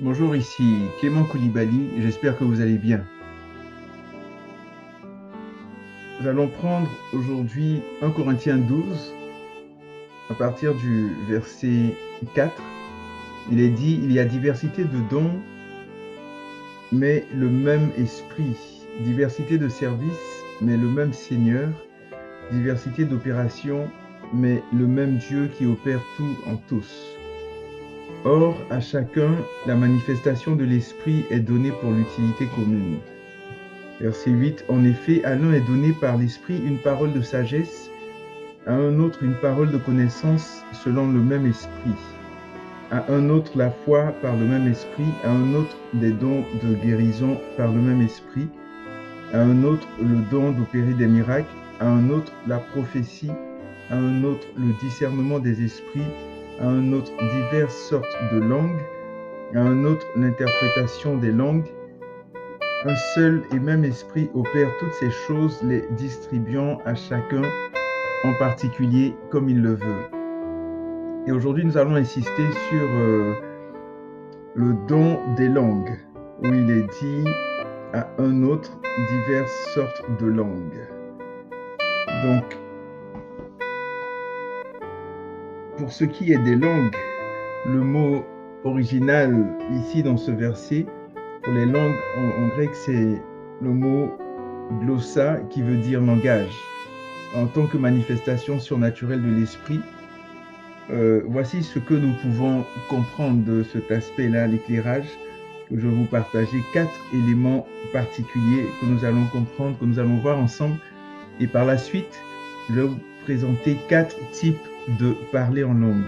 Bonjour, ici Clément Koulibaly, j'espère que vous allez bien. Nous allons prendre aujourd'hui 1 Corinthiens 12, à partir du verset 4. Il est dit, il y a diversité de dons, mais le même esprit, diversité de services, mais le même Seigneur, diversité d'opérations, mais le même Dieu qui opère tout en tous. Or, à chacun, la manifestation de l'Esprit est donnée pour l'utilité commune. Verset 8. En effet, à l'un est donné par l'Esprit une parole de sagesse, à un autre une parole de connaissance selon le même Esprit, à un autre la foi par le même Esprit, à un autre des dons de guérison par le même Esprit, à un autre le don d'opérer des miracles, à un autre la prophétie, à un autre le discernement des esprits, à un autre diverses sortes de langues, à un autre l'interprétation des langues. Un seul et même esprit opère toutes ces choses, les distribuant à chacun en particulier comme il le veut. Et aujourd'hui, nous allons insister sur le don des langues, où il est dit à un autre diverses sortes de langues. Donc, pour ce qui est des langues, le mot original ici dans ce verset, pour les langues en grec, c'est le mot glossa qui veut dire langage. En tant que manifestation surnaturelle de l'esprit, voici ce que nous pouvons comprendre de cet aspect-là, l'éclairage, que je vais vous partager 4 éléments particuliers que nous allons comprendre, que nous allons voir ensemble. Et par la suite, je vais vous présenter 4 types de parler en langue.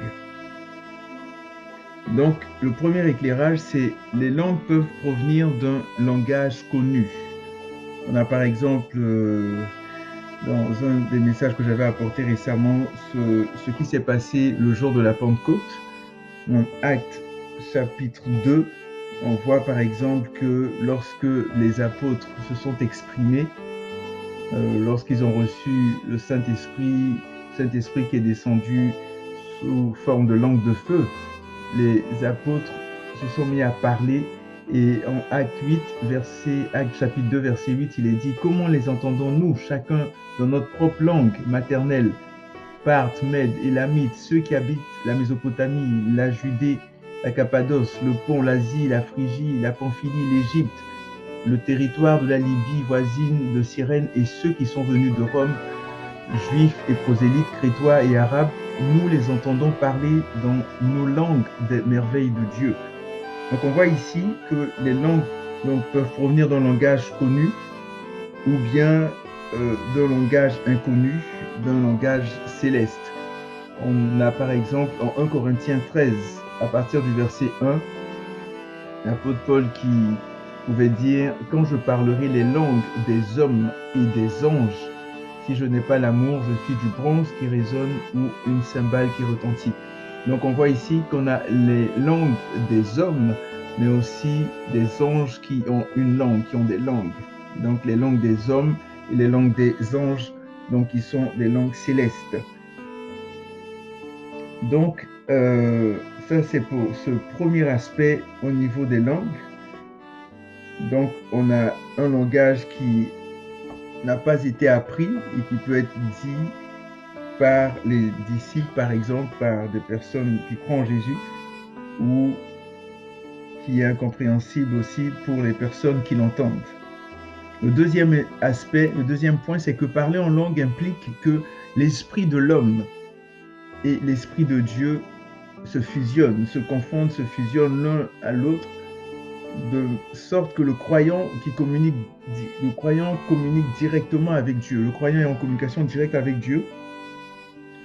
Donc, le premier éclairage, c'est les langues peuvent provenir d'un langage connu. On a par exemple, dans un des messages que j'avais apporté récemment, ce qui s'est passé le jour de la Pentecôte. En Actes chapitre 2, on voit par exemple que lorsque les apôtres se sont exprimés, lorsqu'ils ont reçu le Saint-Esprit qui est descendu sous forme de langue de feu, les apôtres se sont mis à parler. Et en Acte chapitre 2, verset 8, il est dit « Comment les entendons-nous, chacun dans notre propre langue maternelle, Parthes, Mèdes, Élamites, ceux qui habitent la Mésopotamie, la Judée, la Cappadoce, le Pont, l'Asie, la Phrygie, la Pamphylie, l'Égypte, le territoire de la Libye voisine de Cyrène et ceux qui sont venus de Rome, juifs et prosélytes, crétois et arabes, nous les entendons parler dans nos langues des merveilles de Dieu. » Donc on voit ici que les langues peuvent provenir d'un langage connu ou bien d'un langage inconnu, d'un langage céleste. On a par exemple en 1 Corinthiens 13, à partir du verset 1, l'apôtre Paul qui pouvait dire « Quand je parlerai les langues des hommes et des anges, si je n'ai pas l'amour, je suis du bronze qui résonne ou une cymbale qui retentit. » Donc on voit ici qu'on a les langues des hommes, mais aussi des anges qui ont une langue, qui ont des langues. Donc les langues des hommes et les langues des anges, donc qui sont des langues célestes. Donc ça c'est pour ce premier aspect au niveau des langues. Donc on a un langage qui n'a pas été appris et qui peut être dit par les disciples, par exemple, par des personnes qui croient en Jésus, ou qui est incompréhensible aussi pour les personnes qui l'entendent. Le deuxième aspect, le deuxième point, c'est que parler en langue implique que l'esprit de l'homme et l'esprit de Dieu se fusionnent, se confondent, se fusionnent l'un à l'autre, de sorte que le croyant communique directement avec Dieu. Le croyant est en communication directe avec Dieu,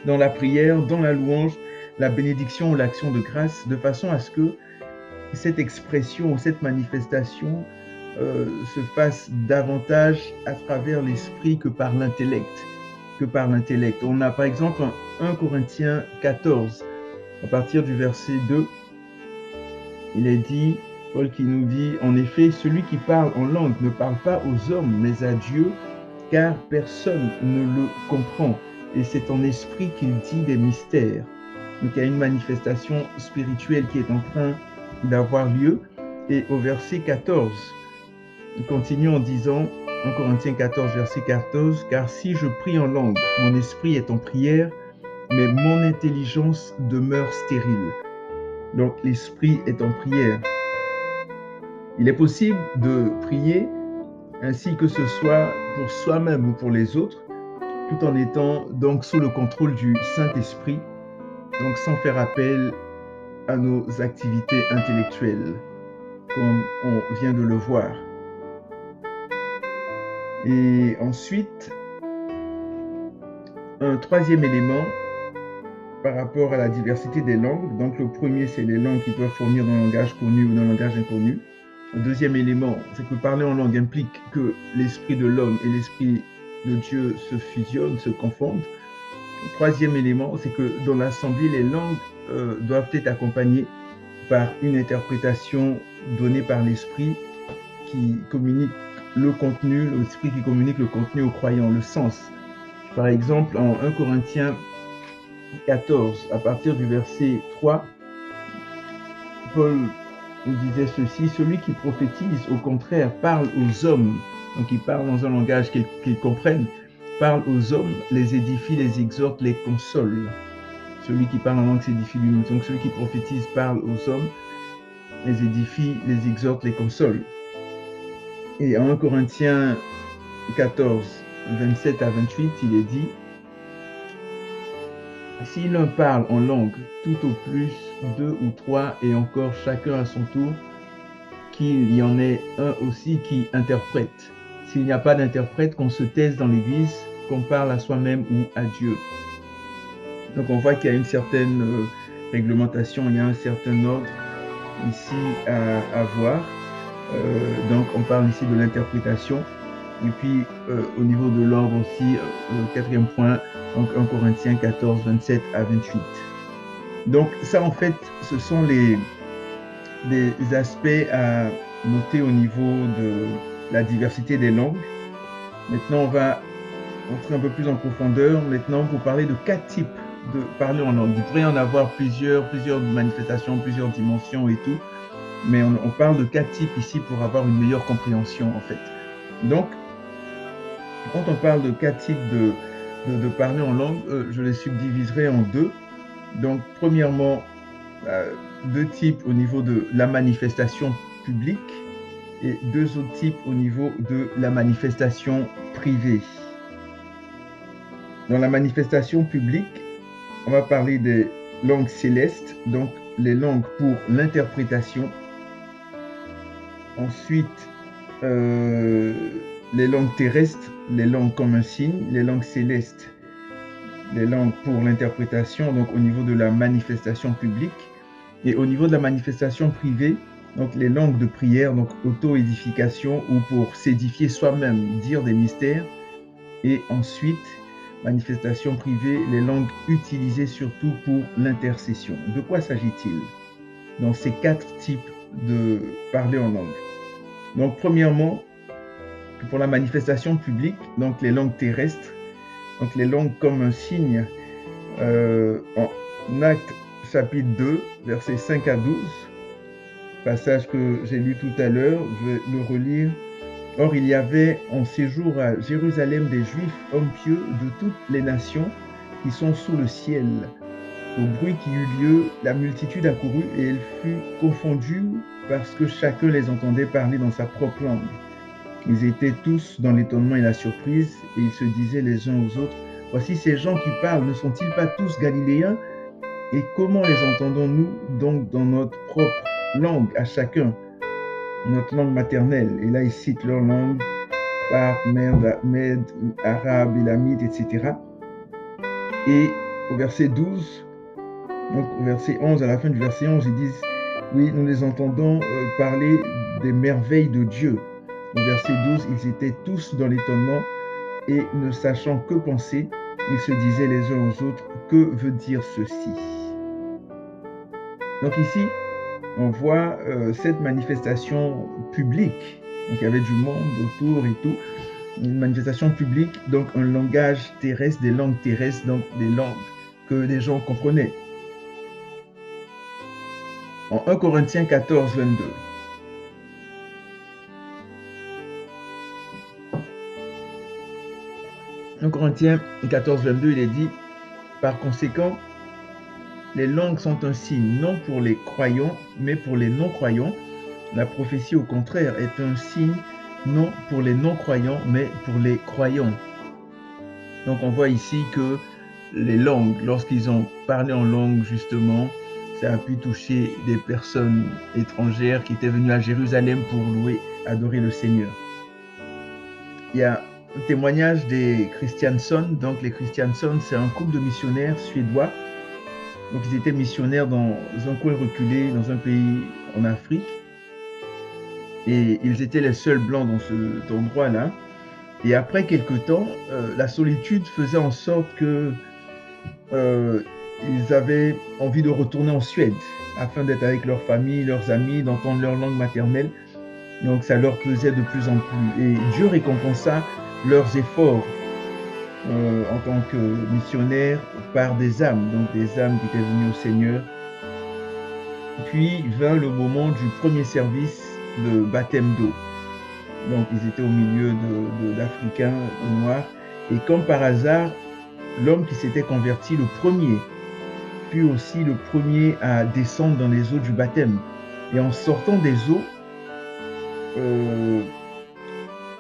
dans la prière, dans la louange, la bénédiction ou l'action de grâce, de façon à ce que cette expression ou cette manifestation se fasse davantage à travers l'esprit que par l'intellect. On a par exemple en 1 Corinthiens 14, à partir du verset 2, il est dit, Paul qui nous dit, en effet, celui qui parle en langue ne parle pas aux hommes, mais à Dieu, car personne ne le comprend. Et c'est en esprit qu'il dit des mystères. Donc il y a une manifestation spirituelle qui est en train d'avoir lieu. Et au verset 14, il continue en disant, 1 Corinthiens 14, verset 14, « Car si je prie en langue, mon esprit est en prière, mais mon intelligence demeure stérile. » Donc l'esprit est en prière. Il est possible de prier ainsi que ce soit pour soi-même ou pour les autres, tout en étant donc sous le contrôle du Saint-Esprit, donc sans faire appel à nos activités intellectuelles, comme on vient de le voir. Et ensuite, un troisième élément par rapport à la diversité des langues. Donc le premier, c'est les langues qui peuvent fournir d'un langage connu ou d'un langage inconnu. Le deuxième élément, c'est que parler en langue implique que l'esprit de l'homme et l'esprit de Dieu se fusionnent, se confondent. Le troisième élément, c'est que dans l'assemblée, les langues doivent être accompagnées par une interprétation donnée par l'esprit qui communique le contenu, l'esprit qui communique le contenu aux croyants, le sens. Par exemple, en 1 Corinthiens 14, à partir du verset 3, Paul nous disait ceci, « Celui qui prophétise, au contraire, parle aux hommes. » Donc il parle dans un langage qu'ils comprennent. Parle aux hommes, les édifie, les exhorte, les console. Celui qui parle en langue s'édifie lui-même. Donc celui qui prophétise parle aux hommes, les édifie, les exhorte, les console. Et en 1 Corinthiens 14, 27 à 28, il est dit, « Si l'un parle en langue, tout au plus 2 ou 3, et encore chacun à son tour, qu'il y en ait un aussi qui interprète. S'il n'y a pas d'interprète, qu'on se taise dans l'Église, qu'on parle à soi-même ou à Dieu. » Donc on voit qu'il y a une certaine réglementation, il y a un certain ordre ici à voir. Donc on parle ici de l'interprétation. Et puis au niveau de l'ordre aussi, le quatrième point, donc 1 Corinthiens 14, 27 à 28. Donc ça en fait, ce sont les aspects à noter au niveau de la diversité des langues. Maintenant on va entrer un peu plus en profondeur maintenant pour parler de 4 types de parler en langue. Il pourrait y en avoir plusieurs manifestations, plusieurs dimensions et tout, mais on parle de 4 types ici pour avoir une meilleure compréhension en fait. Donc, quand on parle de 4 types de parler en langue, je les subdiviserai en 2. Donc, premièrement, 2 types au niveau de la manifestation publique et 2 autres types au niveau de la manifestation privée. Dans la manifestation publique, on va parler des langues célestes, donc les langues pour l'interprétation. Ensuite, les langues terrestres, les langues comme un signe, les langues célestes, les langues pour l'interprétation, donc au niveau de la manifestation publique. Et au niveau de la manifestation privée, donc les langues de prière, donc auto-édification ou pour s'édifier soi-même, dire des mystères. Et ensuite, manifestation privée, les langues utilisées surtout pour l'intercession. De quoi s'agit-il dans ces 4 types de parler en langue? Donc, premièrement, pour la manifestation publique, donc les langues terrestres, donc les langues comme un signe, en Actes chapitre 2, versets 5 à 12, passage que j'ai lu tout à l'heure, je vais le relire. « Or, il y avait en séjour à Jérusalem des Juifs, hommes pieux de toutes les nations qui sont sous le ciel. Au bruit qui eut lieu, la multitude accourut et elle fut confondue parce que chacun les entendait parler dans sa propre langue. Ils étaient tous dans l'étonnement et la surprise et ils se disaient les uns aux autres, « Voici ces gens qui parlent, ne sont-ils pas tous galiléens? Et comment les entendons-nous donc dans notre propre langue à chacun, notre langue maternelle ?» Et là, ils citent leur langue, Parthes, Mèdes, Arabes, Élamites, etc. Et au verset 12, donc au verset 11, à la fin du verset 11, ils disent, oui, nous les entendons parler des merveilles de Dieu. Au verset 12, ils étaient tous dans l'étonnement et ne sachant que penser, ils se disaient les uns aux autres, que veut dire ceci? Donc ici, on voit cette manifestation publique. Donc il y avait du monde autour et tout. Une manifestation publique, donc un langage terrestre, des langues terrestres, donc des langues que les gens comprenaient. En 1 Corinthiens 14, 22, 1 Corinthiens 14, 22, il est dit, par conséquent, les langues sont un signe, non pour les croyants, mais pour les non-croyants. La prophétie, au contraire, est un signe, non pour les non-croyants, mais pour les croyants. Donc on voit ici que les langues, lorsqu'ils ont parlé en langue, justement, ça a pu toucher des personnes étrangères qui étaient venues à Jérusalem pour louer, adorer le Seigneur. Il y a un témoignage des Christiansson. Donc les Christiansson, c'est un couple de missionnaires suédois. Donc ils étaient missionnaires dans un coin reculé, dans un pays en Afrique. Et ils étaient les seuls blancs dans cet endroit-là. Et après quelque temps, la solitude faisait en sorte que ils avaient envie de retourner en Suède afin d'être avec leur famille, leurs amis, d'entendre leur langue maternelle. Donc ça leur pesait de plus en plus. Et Dieu récompensa leurs efforts en tant que missionnaires par des âmes, donc des âmes qui étaient venues au Seigneur. Puis vint le moment du premier service de baptême d'eau. Donc ils étaient au milieu d'Africains noirs. Et comme par hasard, l'homme qui s'était converti, le premier, fut aussi le premier à descendre dans les eaux du baptême. Et en sortant des eaux,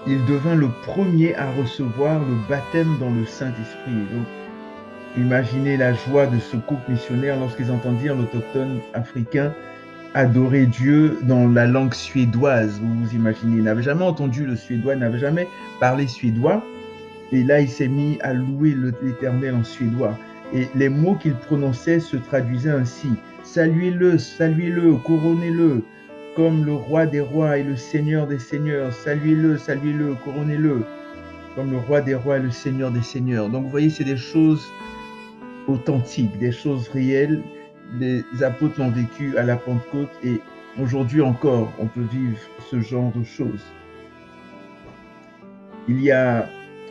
il devint le premier à recevoir le baptême dans le Saint-Esprit. Donc, imaginez la joie de ce couple missionnaire lorsqu'ils entendirent l'autochtone africain adorer Dieu dans la langue suédoise. Vous vous imaginez, il n'avait jamais entendu le suédois, il n'avait jamais parlé suédois. Et là, il s'est mis à louer l'Éternel en suédois. Et les mots qu'il prononçait se traduisaient ainsi. Saluez-le, saluez-le, couronnez-le, comme le roi des rois et le seigneur des seigneurs. Saluez-le, saluez-le, couronnez-le, comme le roi des rois et le seigneur des seigneurs. Donc vous voyez, c'est des choses authentiques, des choses réelles. Les apôtres l'ont vécu à la Pentecôte et aujourd'hui encore, on peut vivre ce genre de choses. Il y a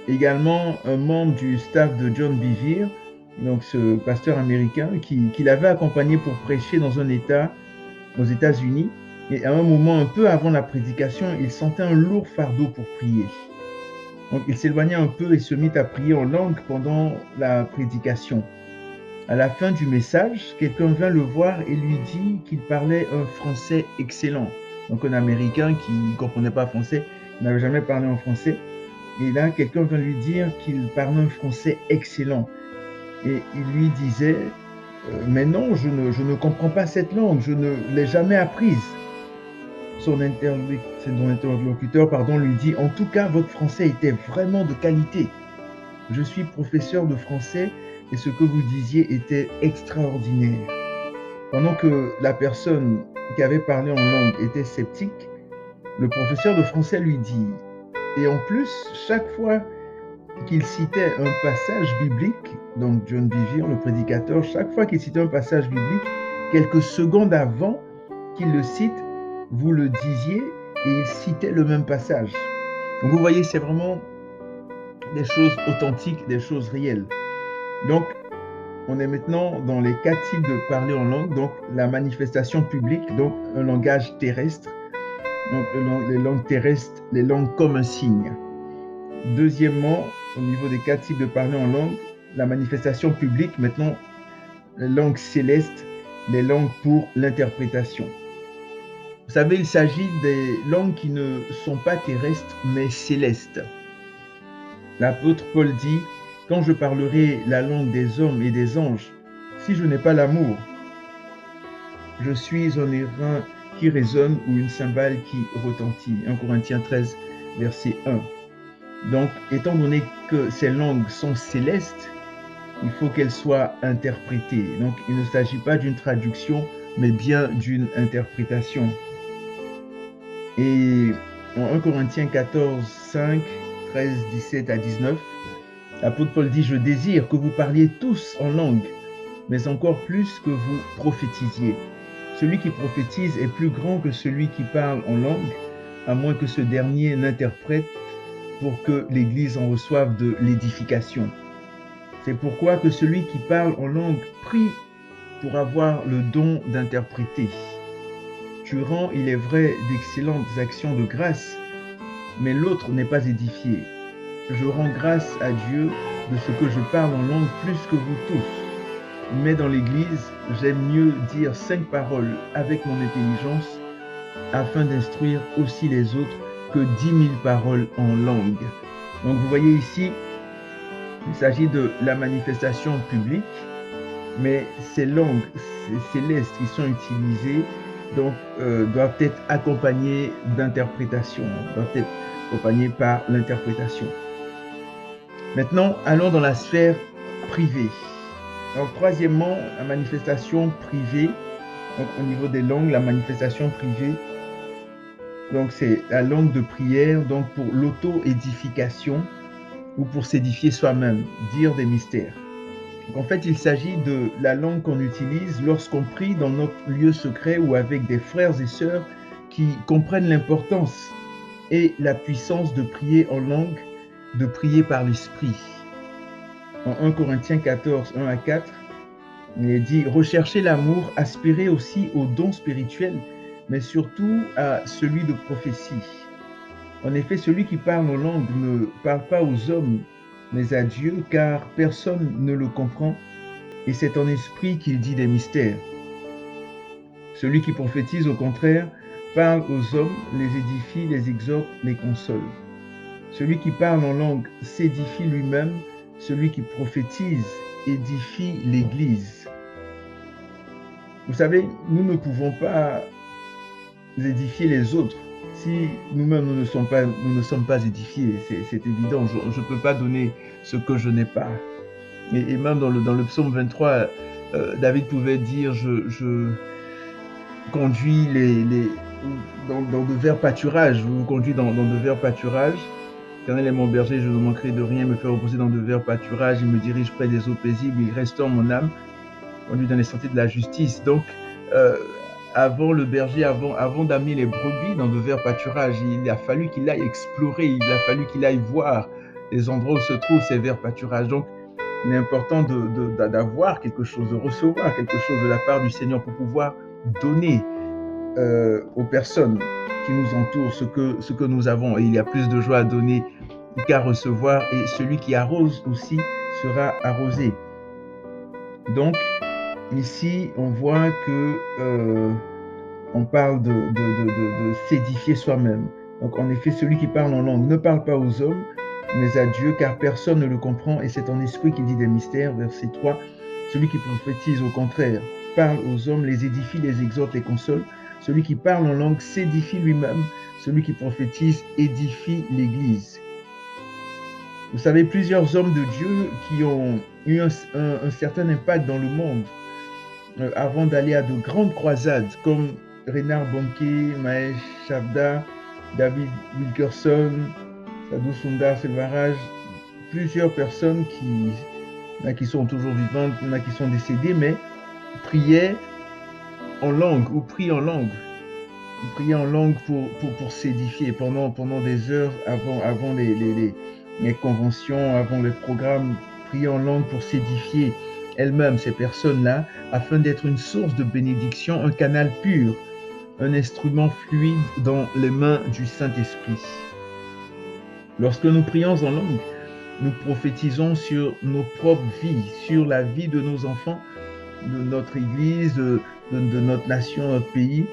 également un membre du staff de John Bevere, donc ce pasteur américain, qui l'avait accompagné pour prêcher dans un État aux États-Unis. Et à un moment, un peu avant la prédication, il sentait un lourd fardeau pour prier. Donc il s'éloigna un peu et se mit à prier en langue pendant la prédication. À la fin du message, quelqu'un vint le voir et lui dit qu'il parlait un français excellent. Donc un Américain qui ne comprenait pas français, n'avait jamais parlé en français. Et là, quelqu'un vint lui dire qu'il parlait un français excellent. Et il lui disait, mais non, je ne comprends pas cette langue, je ne l'ai jamais apprise. Son interlocuteur lui dit, en tout cas, votre français était vraiment de qualité. Je suis professeur de français et ce que vous disiez était extraordinaire. Pendant que la personne qui avait parlé en langue était sceptique, le professeur de français lui dit, et en plus, chaque fois qu'il citait un passage biblique, donc John Bevere, le prédicateur, chaque fois qu'il citait un passage biblique, quelques secondes avant qu'il le cite, vous le disiez et il citait le même passage. Donc vous voyez, c'est vraiment des choses authentiques, des choses réelles. Donc, on est maintenant dans les 4 types de parler en langue. Donc, la manifestation publique, donc un langage terrestre. Donc, les langues terrestres, les langues comme un signe. Deuxièmement, au niveau des 4 types de parler en langue, la manifestation publique, maintenant, les langues célestes, les langues pour l'interprétation. Vous savez, il s'agit des langues qui ne sont pas terrestres, mais célestes. L'apôtre Paul dit, « Quand je parlerai la langue des hommes et des anges, si je n'ai pas l'amour, je suis un airain qui résonne ou une cymbale qui retentit. » 1 Corinthiens 13, verset 1. Donc, étant donné que ces langues sont célestes, il faut qu'elles soient interprétées. Donc, il ne s'agit pas d'une traduction, mais bien d'une interprétation. Et en 1 Corinthiens 14, 5, 13, 17 à 19, l'apôtre Paul dit, « Je désire que vous parliez tous en langue, mais encore plus que vous prophétisiez. Celui qui prophétise est plus grand que celui qui parle en langue, à moins que ce dernier n'interprète pour que l'Église en reçoive de l'édification. C'est pourquoi que celui qui parle en langue prie pour avoir le don d'interpréter. Tu rends, il est vrai, d'excellentes actions de grâce, mais l'autre n'est pas édifié. je rends grâce à Dieu de ce que je parle en langue plus que vous tous. Mais dans l'Église, j'aime mieux dire 5 paroles avec mon intelligence afin d'instruire aussi les autres que 10 000 paroles en langue. Donc vous voyez ici, il s'agit de la manifestation publique, mais ces langues célestes qui sont utilisées donc, doivent être accompagnées d'interprétation, doivent être accompagnées par l'interprétation. Maintenant, allons dans la sphère privée. Donc, troisièmement, la manifestation privée. Donc, au niveau des langues, la manifestation privée. Donc, c'est la langue de prière, donc pour l'auto-édification ou pour s'édifier soi-même, dire des mystères. Donc, en fait, il s'agit de la langue qu'on utilise lorsqu'on prie dans notre lieu secret ou avec des frères et sœurs qui comprennent l'importance et la puissance de prier en langue, de prier par l'Esprit. En 1 Corinthiens 14, 1 à 4, il est dit « Recherchez l'amour, aspirez aussi aux dons spirituels, mais surtout à celui de prophétie. En effet, celui qui parle en langue ne parle pas aux hommes, mais à Dieu, car personne ne le comprend, et c'est en esprit qu'il dit des mystères. Celui qui prophétise, au contraire, parle aux hommes, les édifie, les exhorte, les console. Celui qui parle en langue s'édifie lui-même, celui qui prophétise édifie l'Église. » Vous savez, nous ne pouvons pas édifier les autres si nous-mêmes nous ne sommes pas édifiés. C'est évident, je ne peux pas donner ce que je n'ai pas. Et même dans le psaume 23, David pouvait dire « Je conduis dans de verts pâturages, je vous conduis dans de verts pâturages. L'Éternel est mon berger, je ne manquerai de rien, me fait reposer dans de verts pâturages, il me dirige près des eaux paisibles, il restaure mon âme, conduit dans les sentiers de la justice. » Donc, avant le berger, avant d'amener les brebis dans de verts pâturages, il a fallu qu'il aille explorer, il a fallu qu'il aille voir les endroits où se trouvent ces verts pâturages. Donc, il est important d'avoir quelque chose, de recevoir quelque chose de la part du Seigneur pour pouvoir donner aux personnes qui nous entourent ce que nous avons. Et il y a plus de joie à donner qu'à recevoir, et celui qui arrose aussi sera arrosé. Donc, ici, on voit que on parle de s'édifier soi-même. Donc, en effet, celui qui parle en langue ne parle pas aux hommes, mais à Dieu, car personne ne le comprend, et c'est en esprit qu'il dit des mystères. Verset 3, celui qui prophétise, au contraire, parle aux hommes, les édifie, les exhorte, les console. Celui qui parle en langue s'édifie lui-même, celui qui prophétise édifie l'Église. Vous savez, plusieurs hommes de Dieu qui ont eu un certain impact dans le monde avant d'aller à de grandes croisades, comme Reinhard Bonnke, Mahesh Chavda, David Wilkerson, Sadhu Sundar Selvaraj, plusieurs personnes qui sont toujours vivantes, il y en a qui sont décédées, mais priaient en langue ou prient en langue. Ils priaient en langue pour s'édifier pendant des heures avant les conventions, avant les programmes, prier en langue pour s'édifier elles-mêmes, ces personnes-là, afin d'être une source de bénédiction, un canal pur, un instrument fluide dans les mains du Saint-Esprit. Lorsque nous prions en langue, nous prophétisons sur nos propres vies, sur la vie de nos enfants, de notre Église, de notre nation, notre pays.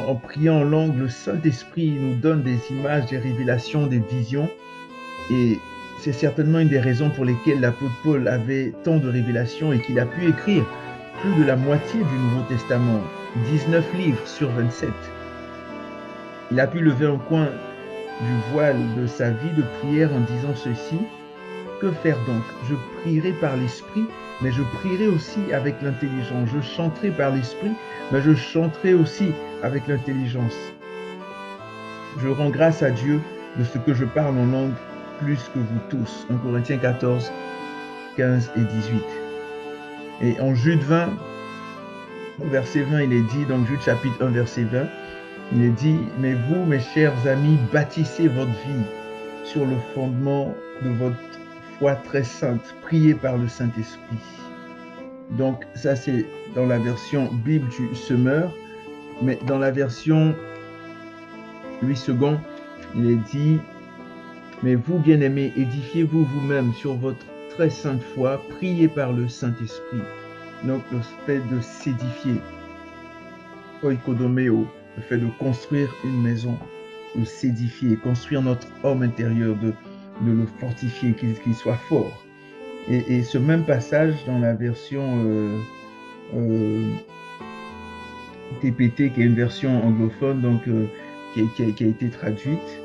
En priant en langue, le Saint-Esprit nous donne des images, des révélations, des visions. Et c'est certainement une des raisons pour lesquelles l'apôtre Paul avait tant de révélations et qu'il a pu écrire plus de la moitié du Nouveau Testament, 19 livres sur 27. Il a pu lever un coin du voile de sa vie de prière en disant ceci: que faire donc? Je prierai par l'Esprit, mais je prierai aussi avec l'intelligence. Je chanterai par l'Esprit, mais je chanterai aussi avec l'intelligence. Je rends grâce à Dieu de ce que je parle en langue plus que vous tous. 1 Corinthiens 14, 15 et 18. Et en Jude 20, verset 20, il est dit, dans Jude chapitre 1, verset 20, il est dit: mais vous, mes chers amis, bâtissez votre vie sur le fondement de votre foi très sainte, priez par le Saint-Esprit. Donc ça, c'est dans la version Bible du Semeur, mais dans la version Louis II, il est dit: Mais vous, bien-aimés, édifiez-vous vous-même sur votre très sainte foi, priez par le Saint-Esprit. Donc, le fait de s'édifier, oikodomeo, le fait de construire une maison, de s'édifier, construire notre homme intérieur, de le fortifier, qu'il soit fort. Et ce même passage dans la version TPT, qui est une version anglophone, donc qui a été traduite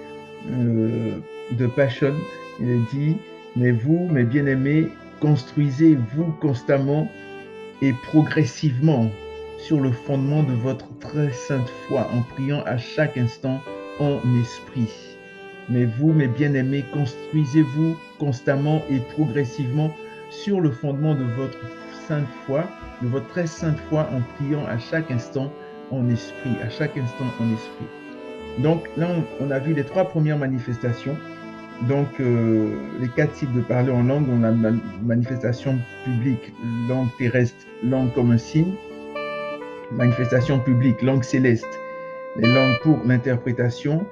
de Passion, il dit: mais vous, mes bien-aimés, construisez-vous constamment et progressivement sur le fondement de votre très sainte foi, en priant à chaque instant en esprit. Mais vous, mes bien-aimés, construisez-vous constamment et progressivement sur le fondement de votre sainte foi, de votre très sainte foi, en priant à chaque instant en esprit, à chaque instant en esprit. Donc là, on a vu les 3 premières manifestations. Donc, les 4 types de parler en langue, on a la manifestation publique, langue terrestre, langue comme un signe, manifestation publique, langue céleste, les langues pour l'interprétation.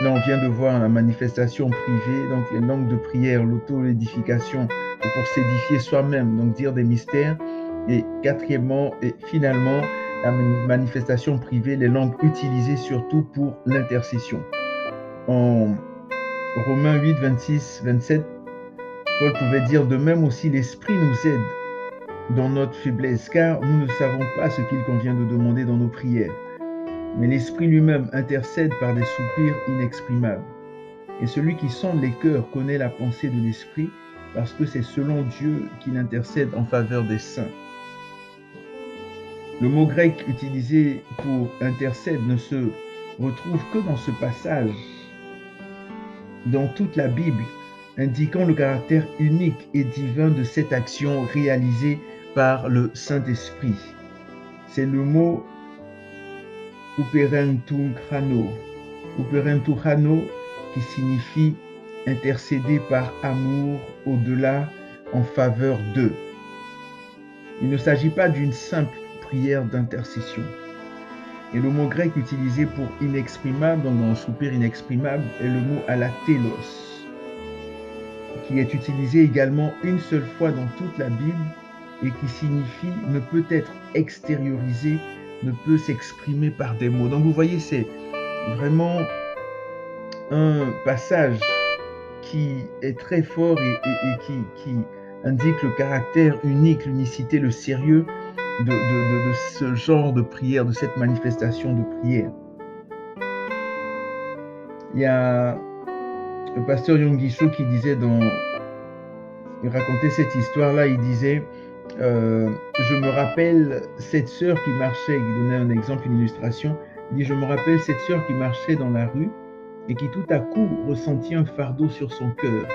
Là, on vient de voir la manifestation privée, donc les langues de prière, l'auto-édification, pour s'édifier soi-même, donc dire des mystères. Et quatrièmement et finalement, la manifestation privée, les langues utilisées surtout pour l'intercession. En Romains 8, 26, 27, Paul pouvait dire: de même aussi l'Esprit nous aide dans notre faiblesse, car nous ne savons pas ce qu'il convient de demander dans nos prières. Mais l'Esprit lui-même intercède par des soupirs inexprimables. Et celui qui sonde les cœurs connaît la pensée de l'Esprit, parce que c'est selon Dieu qu'il intercède en faveur des saints. Le mot grec utilisé pour intercède ne se retrouve que dans ce passage, dans toute la Bible, indiquant le caractère unique et divin de cette action réalisée par le Saint-Esprit. C'est le mot uperentuchano, qui signifie intercéder par amour au-delà, en faveur d'eux. Il ne s'agit pas d'une simple prière d'intercession. Et le mot grec utilisé pour inexprimable, donc dans soupir inexprimable, est le mot alatélos, qui est utilisé également une seule fois dans toute la Bible et qui signifie ne peut être extériorisé, ne peut s'exprimer par des mots. Donc vous voyez, c'est vraiment un passage qui est très fort et qui indique le caractère unique, l'unicité, le sérieux de ce genre de prière, de cette manifestation de prière. Il y a le pasteur Yonggi qui disait il racontait cette histoire-là, il disait je me rappelle cette sœur qui marchait, il donnait un exemple, une illustration, il dit: je me rappelle cette sœur qui marchait dans la rue et qui tout à coup ressentit un fardeau sur son cœur.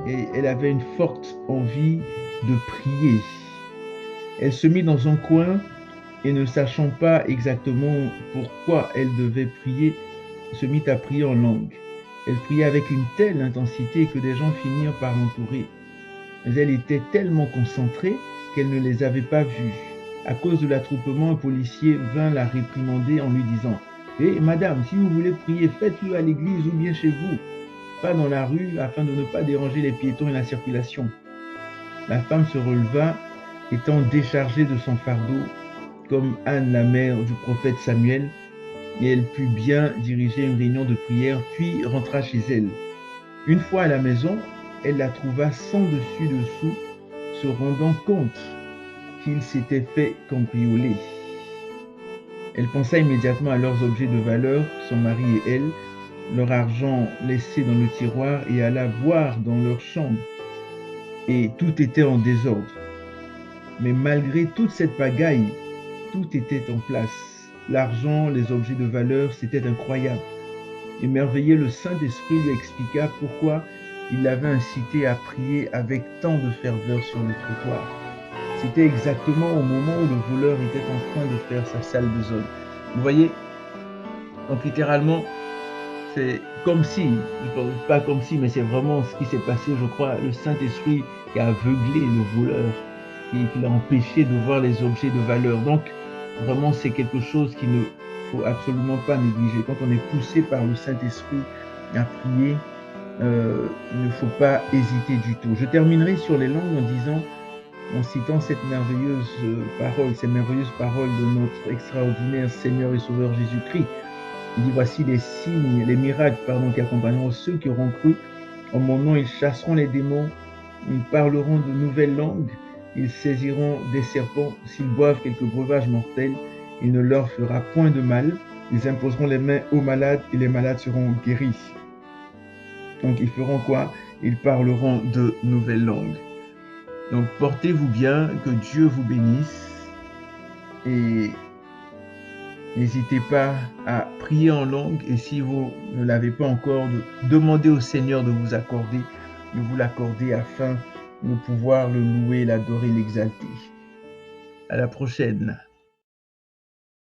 Et elle avait une forte envie de prier. Elle se mit dans un coin et, ne sachant pas exactement pourquoi elle devait prier, se mit à prier en langue. Elle priait avec une telle intensité que des gens finirent par l'entourer. Mais elle était tellement concentrée qu'elle ne les avait pas vus. À cause de l'attroupement, un policier vint la réprimander en lui disant: Eh, madame, si vous voulez prier, faites-le à l'église ou bien chez vous, pas dans la rue, afin de ne pas déranger les piétons et la circulation. La femme se releva, étant déchargée de son fardeau, comme Anne, la mère du prophète Samuel, et elle put bien diriger une réunion de prière, puis rentra chez elle. Une fois à la maison, elle la trouva sans dessus-dessous, se rendant compte qu'il s'était fait cambrioler. Elle pensa immédiatement à leurs objets de valeur, son mari et elle, leur argent laissé dans le tiroir, et alla voir dans leur chambre. Et tout était en désordre. Mais malgré toute cette pagaille, tout était en place. L'argent, les objets de valeur, c'était incroyable. Émerveillé, le Saint-Esprit lui expliqua pourquoi il l'avait incité à prier avec tant de ferveur sur le trottoir. C'était exactement au moment où le voleur était en train de faire sa sale besogne. Vous voyez? Donc littéralement, c'est comme si, pas comme si, mais c'est vraiment ce qui s'est passé, je crois, le Saint-Esprit qui a aveuglé le voleur, qui l'a empêché de voir les objets de valeur. Donc, vraiment, c'est quelque chose qu'il ne faut absolument pas négliger. Quand on est poussé par le Saint-Esprit à prier, il ne faut pas hésiter du tout. Je terminerai sur les langues en disant, en citant cette merveilleuse parole de notre extraordinaire Seigneur et Sauveur Jésus-Christ. Il dit, voici les signes, les miracles, qui accompagneront ceux qui auront cru. En mon nom, ils chasseront les démons, ils parleront de nouvelles langues, ils saisiront des serpents, s'ils boivent quelques breuvages mortels, il ne leur fera point de mal, ils imposeront les mains aux malades et les malades seront guéris. Donc ils feront quoi? Ils parleront de nouvelles langues. Donc portez-vous bien, que Dieu vous bénisse et n'hésitez pas à prier en langue et si vous ne l'avez pas encore, demandez au Seigneur de vous l'accorder afin de pouvoir le louer, l'adorer, l'exalter. À la prochaine.